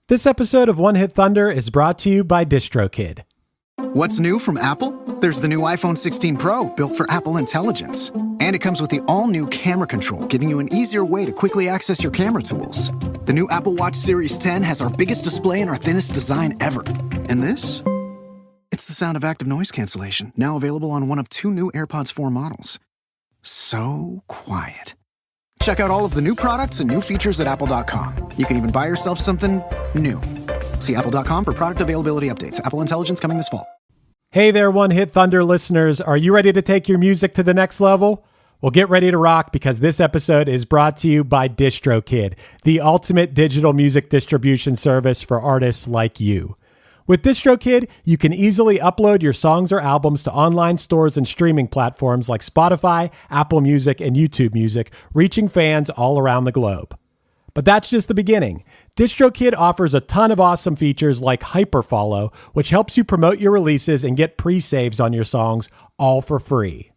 This episode of One Hit Thunder is brought to you by DistroKid. What's new from Apple? There's the new iPhone 16 Pro, built for Apple Intelligence. And it comes with the all-new camera control, giving you an easier way to quickly access your camera tools. The new Apple Watch Series 10 has our biggest display and our thinnest design ever. And this? It's the sound of active noise cancellation, now available on one of 2 new AirPods 4 models. So quiet. Check out all of the new products and new features at apple.com. You can even buy yourself something new. See apple.com for product availability updates. Apple Intelligence coming this fall. Hey there, One Hit Thunder listeners. Are you ready to take your music to the next level? Well, get ready to rock because this episode is brought to you by DistroKid, the ultimate digital music distribution service for artists like you. With DistroKid, you can easily upload your songs or albums to online stores and streaming platforms like Spotify, Apple Music, and YouTube Music, reaching fans all around the globe. But that's just the beginning. DistroKid offers a ton of awesome features like Hyperfollow, which helps you promote your releases and get pre-saves on your songs, all for free.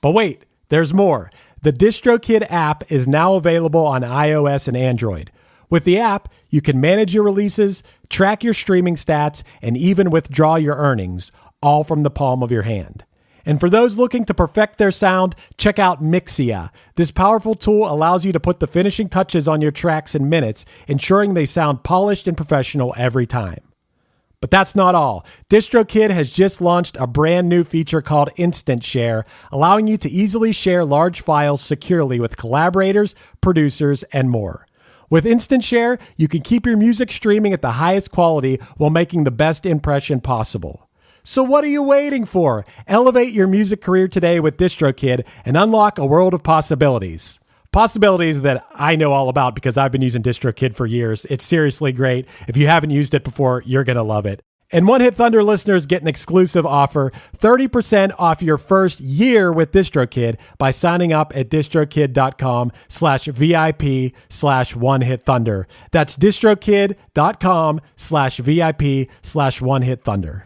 But wait, there's more. The DistroKid app is now available on iOS and Android. With the app, you can manage your releases, track your streaming stats, and even withdraw your earnings, all from the palm of your hand. And for those looking to perfect their sound, check out Mixia. This powerful tool allows you to put the finishing touches on your tracks in minutes, ensuring they sound polished and professional every time. But that's not all. DistroKid has just launched a brand new feature called Instant Share, allowing you to easily share large files securely with collaborators, producers, and more. With Instant Share, you can keep your music streaming at the highest quality while making the best impression possible. So what are you waiting for? Elevate your music career today with DistroKid and unlock a world of possibilities. Possibilities that I know all about because I've been using DistroKid for years. It's seriously great. If you haven't used it before, you're going to love it. And One Hit Thunder listeners get an exclusive offer, 30% off your first year with DistroKid by signing up at distrokid.com/VIP/OneHitThunder. That's distrokid.com/VIP/OneHitThunder.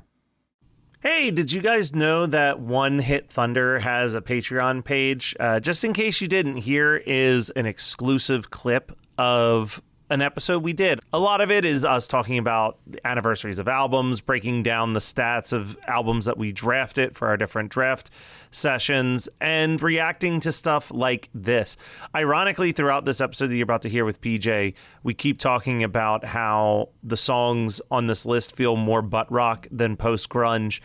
Hey, did you guys know that One Hit Thunder has a Patreon page? Just in case you didn't, here is an exclusive clip of an episode we did. A lot of it is us talking about the anniversaries of albums, breaking down the stats of albums that we drafted for our different draft sessions, and reacting to stuff like this. Ironically, throughout this episode that you're about to hear with PJ, we keep talking about how the songs on this list feel more butt rock than post-grunge.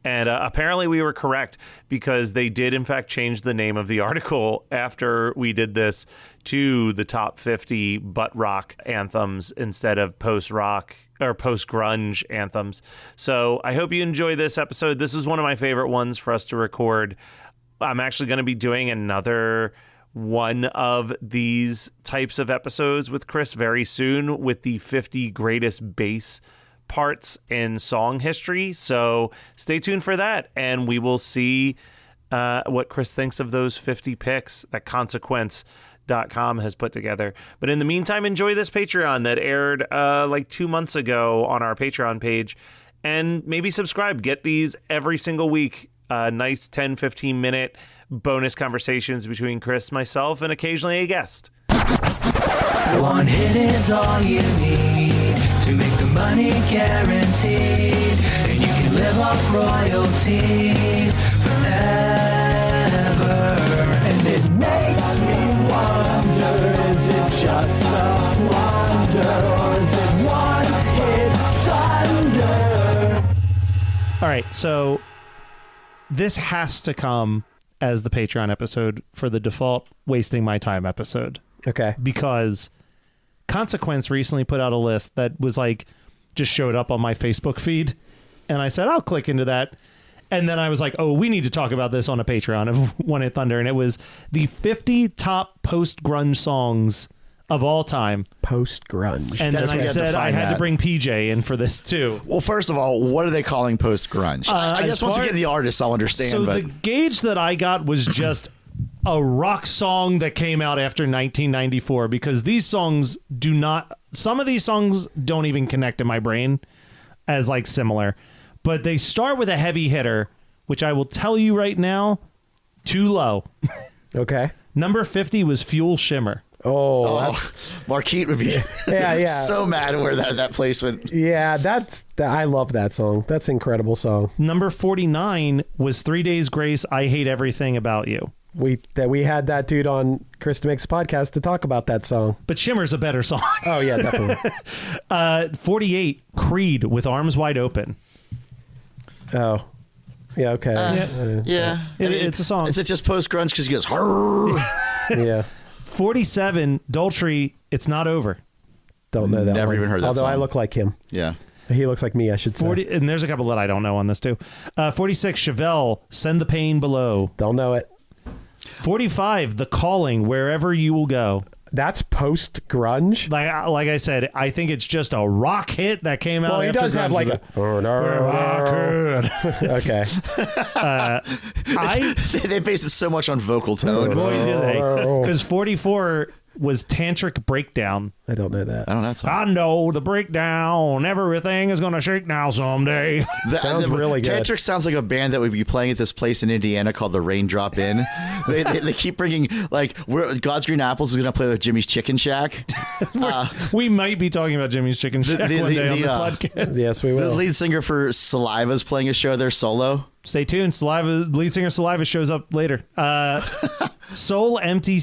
And apparently we were correct because they did, in fact, change the name of the article after we did this to the top 50 butt rock anthems instead of post-rock or post-grunge anthems. So I hope you enjoy this episode. This is one of my favorite ones for us to record. I'm actually going to be doing another one of these types of episodes with Chris very soon with the 50 greatest bass parts in song history. So stay tuned for that, and we will see what Chris thinks of those 50 picks that Consequence.com has put together. But in the meantime, enjoy this Patreon that aired like 2 months ago on our Patreon page, and maybe subscribe. Get these every single week. Nice 10-15 minute bonus conversations between Chris, myself, and occasionally a guest. One hit is all you need to make the money guaranteed, and you can live off royalties forever. And it makes me wonder, is it just a wonder, or is it one hit thunder? All right, so this has to come as the Patreon episode for the default wasting my time episode. Okay. Because Consequence recently put out a list that was like, just showed up on my Facebook feed. And I said, I'll click into that. And then I was like, oh, we need to talk about this on a Patreon of One Hit Thunder. And it was the 50 top post-grunge songs of all time. Post-grunge. And then I said I had to bring PJ in for this too. Well, first of all, what are they calling post-grunge? I guess once you get the artist, I'll understand. So but the gauge that I got was just a rock song that came out after 1994, because these songs do not, some of these songs don't even connect in my brain as like similar, but they start with a heavy hitter, which I will tell you right now, too low. Okay. Number 50 was Fuel Shimmer. Oh, Marquette would be yeah. so mad where that place went. Yeah, I love that song. That's an incredible song. Number 49 was 3 Days Grace, I Hate Everything About You. We had that dude on Krista Makes a Podcast to talk about that song. But Shimmer's a better song. Oh, yeah, definitely. 48, Creed with Arms Wide Open. Oh. Yeah, okay. Yeah. It's a song. Is it just post-grunge because he goes, "Harr"? Yeah. 47, Daltrey, It's Not Over. Don't know that Never one. even heard that Although song. I look like him. Yeah. He looks like me, I should say. 40, and there's a couple that I don't know on this too. 46, Chevelle, Send the Pain Below. Don't know it. 45, The Calling, Wherever You Will Go. That's post-grunge? Like I said, I think it's just a rock hit that came out. Well, he after does have grunge. like a... Okay. They base it so much on vocal tone. Boy, do they. Because 44 was Tantric Breakdown. I don't know that. I don't know that song. I know the breakdown. Everything is going to shake now someday. Sounds really good. Tantric sounds like a band that would be playing at this place in Indiana called the Raindrop Inn. they keep bringing, like, God's Green Apples is going to play with Jimmy's Chicken Shack. We might be talking about Jimmy's Chicken Shack one day on this podcast. Yes, we The will. lead singer for Saliva is playing a show there solo. Stay tuned. Lead singer Saliva shows up later. Smile Empty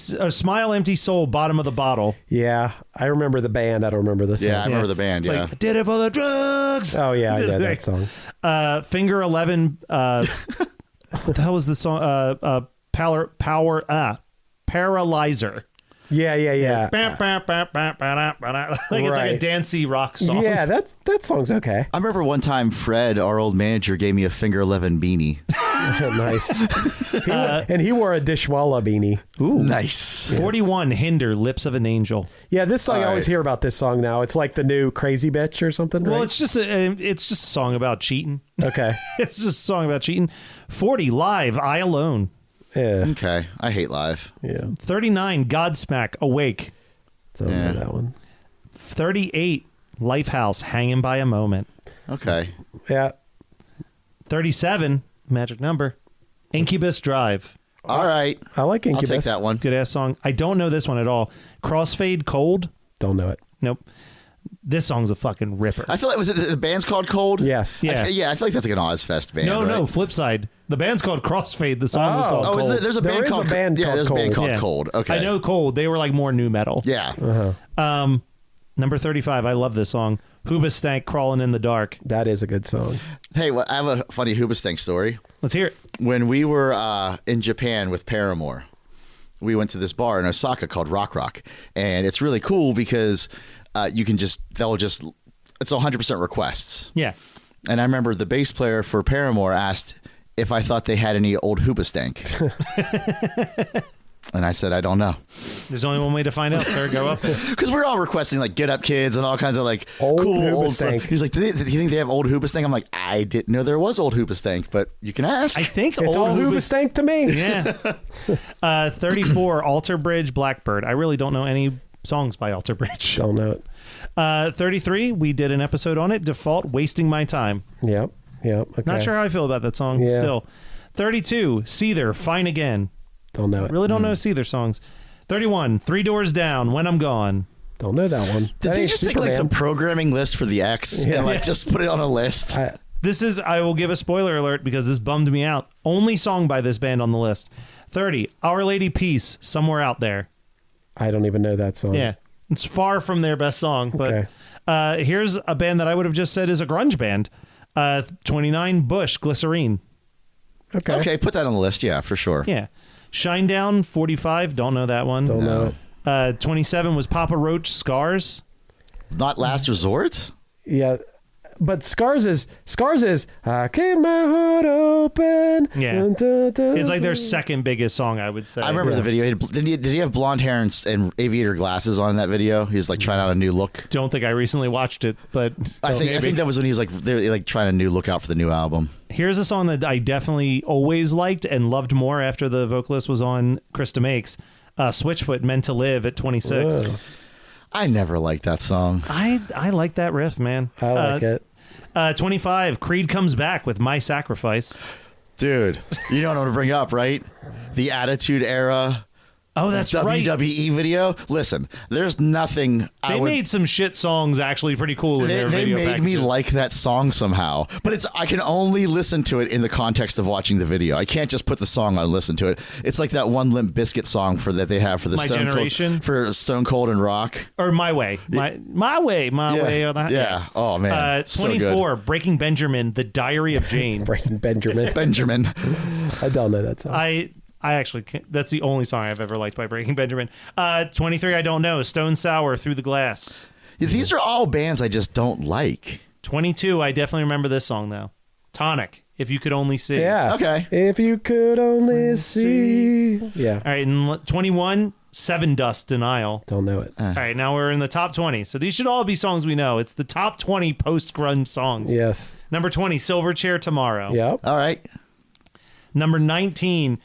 Soul, Bottom of the Bottle. Yeah, I remember the band. I don't remember the song. Yeah, I remember the band, It's yeah. like, I did it for the drugs. Oh, yeah, I know that song. Finger 11. What the hell was the song? Paralyzer. Yeah. Like it's like a dancey rock song. Yeah, that song's okay. I remember one time Fred, our old manager, gave me a Finger 11 beanie. Nice. And he wore a Dishwalla beanie. Ooh. Nice. 41, Hinder, Lips of an Angel. Yeah, this song, I always right. hear about this song now. It's like the new Crazy Bitch or something, Well, right? it's just a song about cheating. Okay. It's just a song about cheating. 40, Live, I Alone. Yeah. Okay. I hate live. Yeah. 39, Godsmack, Awake. Don't know that one. 38, Lifehouse, Hanging by a Moment. Okay. Yeah. 37, magic number, Incubus Drive. All right. I like Incubus. I'll take that one. Good ass song. I don't know this one at all. Crossfade Cold. Don't know it. Nope. This song's a fucking ripper. I feel like, was it the band's called Cold? Yes. Yeah. I feel like that's like an Ozfest band. No, right? no, flip side. The band's called Crossfade. The song was called Oh, Cold. there's a There band is a called band yeah, called there's a band Cold. called Cold. Okay. I know Cold. They were like more new metal. Yeah. Number 35. I love this song. Hoobastank, Crawling in the Dark. That is a good song. Hey, I have a funny Hoobastank story. Let's hear it. When we were in Japan with Paramore, we went to this bar in Osaka called Rock Rock, and it's really cool because it's 100% requests. Yeah. And I remember the bass player for Paramore asked if I thought they had any old Hoobastank. And I said, I don't know. There's only one way to find out, sir. Go up. Because we're all requesting like Get Up Kids and all kinds of like Old cool old Hoobastank. stuff. He's like, do you think they have old Hoobastank? I'm like, I didn't know there was old Hoobastank, but you can ask. I think It's all Hoobastank to me. Yeah. 34, Alter Bridge, Blackbird. I really don't know any songs by Alter Bridge. Don't know it. 33, we did an episode on it. Default, Wasting My Time. Yep. Okay. Not sure how I feel about that song Yeah. still. 32, Seether, Fine Again. Don't know it. Really don't know Seether songs. 31, Three Doors Down, When I'm Gone. Don't know that one. Did That they ain't just take like the Superman. programming list for the X and like just put it on a list? I will give a spoiler alert because this bummed me out. Only song by this band on the list. 30, Our Lady Peace, Somewhere Out There. I don't even know that song. Yeah. It's far from their best song, but Okay. here's a band that I would have just said is a grunge band. 29, Bush, Glycerine. Okay, put that on the list. Yeah, for sure. Yeah. Shinedown, 45, don't know that one. Don't know it. 27 was Papa Roach, Scars. Not Last Resort? Yeah. But Scars is I keep my heart open. Yeah. Dun, dun, dun, It's like their second biggest song, I would say. I remember the video. Did he have blonde hair and aviator glasses on in that video? He was like trying out a new look. Don't think I recently watched it, but I think that was when he was like they were like trying a new look out for the new album. here's a song that I definitely always liked and loved more after the vocalist was on Krista Makes. Switchfoot, Meant to Live at 26. Whoa. I never liked that song. I like that riff, man. I like it. 25, Creed Comes Back with My Sacrifice. Dude, you know what I'm going to bring up, right? The Attitude Era Oh, that's right. WWE video. Listen, there's nothing. They made some shit songs actually pretty cool in their video They made me like that song somehow, but I can only listen to it in the context of watching the video. I can't just put the song on and listen to it. It's like that one Limp Bizkit song that they have for the My Generation? for Stone Cold and Rock, or My Way, my way, or that. Yeah. Oh man. 24. Breaking Benjamin, The Diary of Jane. Breaking Benjamin. Benjamin. I don't know that song. I actually can't. That's the only song I've ever liked by Breaking Benjamin. 23, I don't know. Stone Sour, Through the Glass. Yeah, these are all bands I just don't like. 22, I definitely remember this song though. Tonic, If You Could Only See. Yeah. Okay. If you could only see. Yeah. All right, and 21, Seven Dust, Denial. Don't know it. All right, now we're in the top 20. So these should all be songs we know. It's the top 20 post-grunge songs. Yes. Number 20, Silverchair Tomorrow. Yep. All right. Number 19,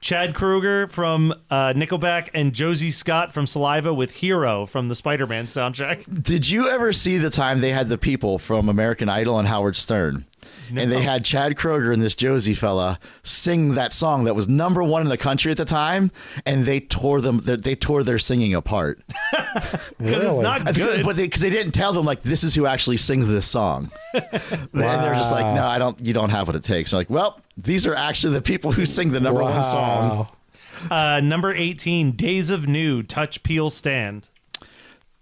Chad Kroeger from Nickelback and Josie Scott from Saliva with Hero from the Spider-Man soundtrack. Did you ever see the time they had the people from American Idol and Howard Stern? No. And they had Chad Kroeger and this Josie fella sing that song that was #1 in the country at the time, and they tore their singing apart. Because it's not good. But because they didn't tell them, like, this is who actually sings this song. Wow. And they're just like, no, you don't have what it takes. They're like, well, these are actually the people who sing the #1 song. Number 18, Days of New, Touch, Peel, Stand.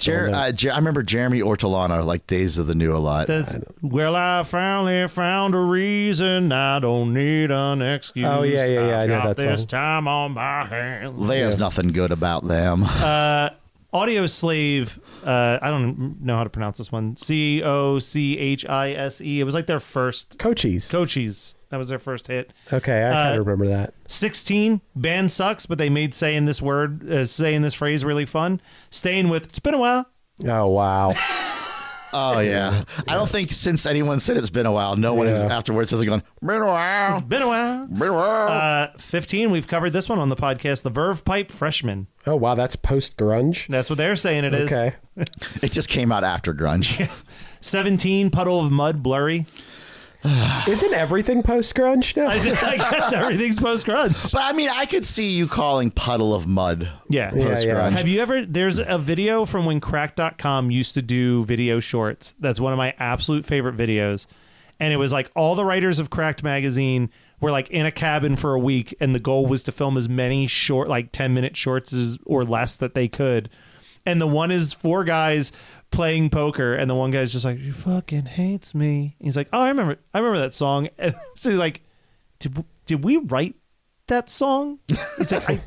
I remember Jeremy Ortolano like Days of the New a lot. Well, I finally found a reason. I don't need an excuse. Oh, yeah. I know that this song. time on my hands. There's nothing good about them. Audio Slave, I don't know how to pronounce this one. Cochise. It was like their first. Cochise. That was their first hit. Okay, I kind of remember that. 16, band sucks, but they made saying this phrase really fun. Staying with, it's been a while. Oh, wow. Oh, yeah. I don't think since anyone said it's been a while, no one is afterwards has gone, been a while. It's been a while. Been a while. 15, we've covered this one on the podcast, The Verve Pipe, Freshman. Oh, wow, that's post-grunge? That's what they're saying it is. Okay. It just came out after grunge. 17, Puddle of Mud, Blurry. Isn't everything post-grunge now? I guess everything's post-grunge. But I mean, I could see you calling Puddle of Mud post-grunge. Have you ever, there's a video from when crack.com used to do video shorts. That's one of my absolute favorite videos. And it was like all the writers of Cracked magazine were like in a cabin for a week, and the goal was to film as many short, like 10-minute shorts or less that they could. And the one is 4 guys playing poker, and the one guy's just like, "She fucking hates me." He's like, "Oh, I remember that song." And so he's like, "Did we write that song?" He's like,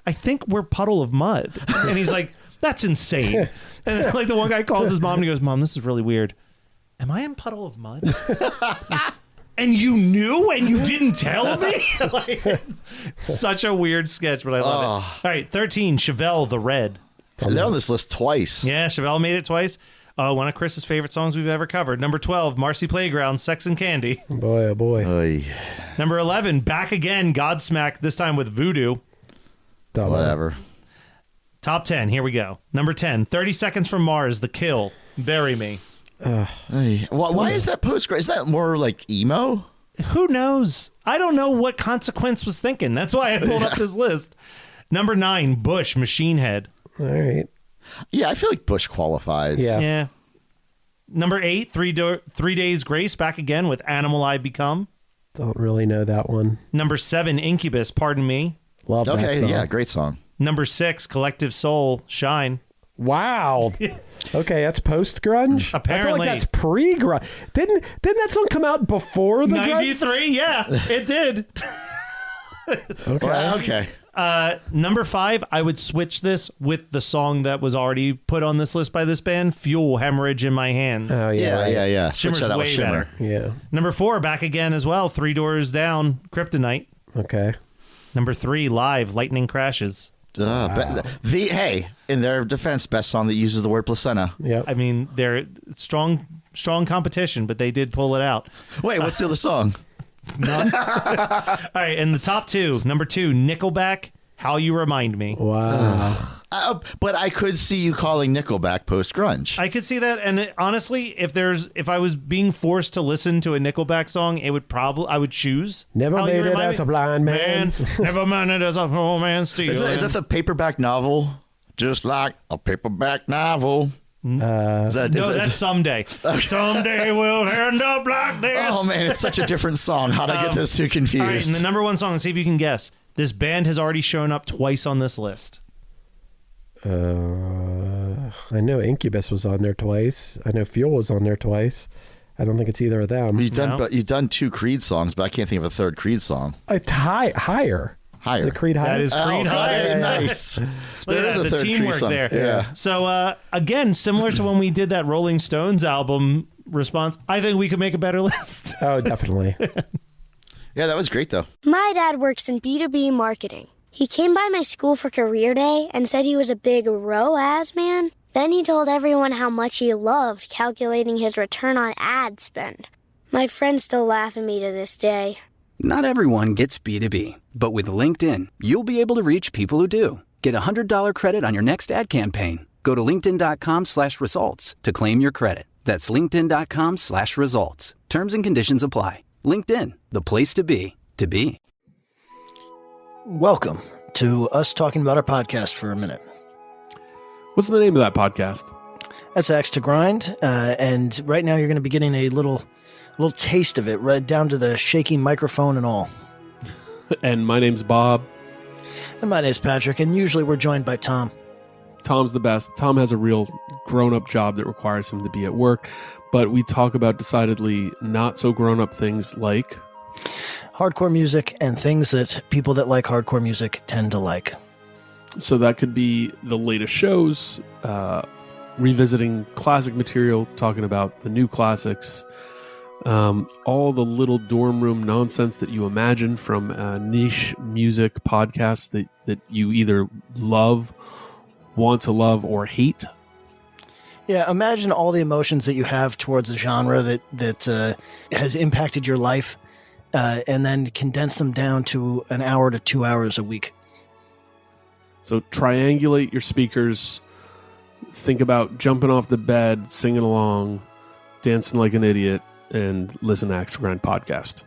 I think we're Puddle of Mud." And he's like, "That's insane." And then, like, the one guy calls his mom and he goes, "Mom, this is really weird. Am I in Puddle of Mud?" And you knew and you didn't tell me? Like, it's such a weird sketch, but I love it. All right, 13, Chevelle the Red. They're on this list twice. Yeah, Chevelle made it twice. One of Chris's favorite songs we've ever covered. Number 12, Marcy Playground, Sex and Candy. Boy, oh boy. Oy. Number 11, Back Again, Godsmack, this time with Voodoo. Whatever. Top 10, here we go. Number 10, 30 Seconds from Mars, The Kill, Bury Me. Why is that post-grunge? Is that more like emo? Who knows? I don't know what Consequence was thinking. That's why I pulled up this list. Number 9, Bush, Machine Head. All right. Yeah, I feel like Bush qualifies. Yeah. Number 8, 3 Days Grace, Back Again with Animal I Become. Don't really know that one. Number 7, Incubus, Pardon Me. Love that song. Okay, yeah, great song. Number 6, Collective Soul, Shine. Wow. Okay, that's post-grunge? Apparently. I feel like that's pre-grunge. Didn't that song come out before the grunge? 93, yeah, it did. Okay. Well, okay. Number 5, I would switch this with the song that was already put on this list by this band, Fuel, Hemorrhage in My Hands. Oh, yeah. Right. Yeah. Switch Shimmer's that out with way Shimmer. better. Yeah. Number 4, Back Again as well, 3 Doors Down, Kryptonite. Okay. Number 3, Live, Lightning Crashes. Hey, in their defense, best song that uses the word placenta. Yep. I mean, they're strong competition, but they did pull it out. Wait, what's the other song? All right, and the top 2. Number 2, Nickelback, How You Remind Me. Wow. But I could see you calling Nickelback post-grunge. I could see that, and honestly, if I was being forced to listen to a Nickelback song, I would choose Never How You made it Remind as Me- a blind man. Never mind it as a poor man stealing. Is that the paperback novel? Just like a paperback novel. No, that's Someday. Someday we'll end up like this. Oh, man, it's such a different song. How'd I get those two confused? All right, and the number one song, see if you can guess. This band has already shown up twice on this list. I know Incubus was on there twice. I know Fuel was on there twice. I don't think it's either of them. You've done two Creed songs, but I can't think of a third Creed song. Higher. Higher. The Creed Higher. That is Creed Higher. Nice. Look There at is that, a the third Creed teamwork song. there. Yeah. So, again, similar to when we did that Rolling Stones album response, I think we could make a better list. Oh, definitely. Yeah, that was great, though. My dad works in B2B marketing. He came by my school for career day and said he was a big ROAS man. Then he told everyone how much he loved calculating his return on ad spend. My friends still laugh at me to this day. Not everyone gets B2B, but with LinkedIn, you'll be able to reach people who do. Get a $100 credit on your next ad campaign. Go to linkedin.com/results to claim your credit. That's linkedin.com/results. Terms and conditions apply. LinkedIn, the place to be, to be. Welcome to us talking about our podcast for a minute. What's the name of that podcast? That's Axe to Grind, and right now you're going to be getting a little taste of it, right down to the shaky microphone and all. And my name's Bob. And my name's Patrick, and usually we're joined by Tom. Tom's the best. Tom has a real grown-up job that requires him to be at work, but we talk about decidedly not so grown-up things like hardcore music and things that people that like hardcore music tend to like. So that could be the latest shows, revisiting classic material, talking about the new classics, all the little dorm room nonsense that you imagine from niche music podcasts that you either love, want to love, or hate. Yeah, imagine all the emotions that you have towards a genre that has impacted your life, and then condense them down to an hour to 2 hours a week. So triangulate your speakers, think about jumping off the bed, singing along, dancing like an idiot, and listen to Axe to Grind podcast.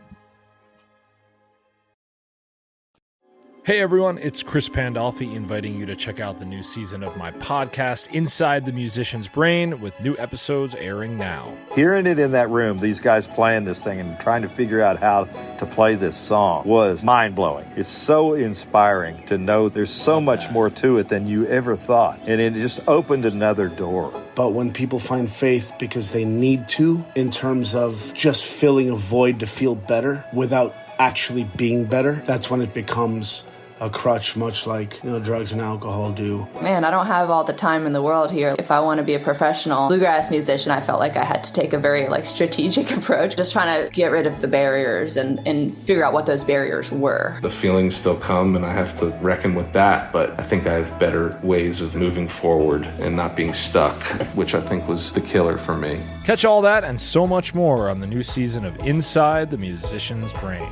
Hey everyone, it's Chris Pandolfi inviting you to check out the new season of my podcast, Inside the Musician's Brain, with new episodes airing now. Hearing it in that room, these guys playing this thing and trying to figure out how to play this song was mind-blowing. It's so inspiring to know there's so much more to it than you ever thought. And it just opened another door. But when people find faith because they need to, in terms of just filling a void to feel better without actually being better, that's when it becomes a crutch, much like drugs and alcohol do. Man, I don't have all the time in the world here. If I want to be a professional bluegrass musician, I felt like I had to take a very strategic approach, just trying to get rid of the barriers and figure out what those barriers were. The feelings still come and I have to reckon with that, but I think I have better ways of moving forward and not being stuck, which I think was the killer for me. Catch all that and so much more on the new season of Inside the Musician's Brain.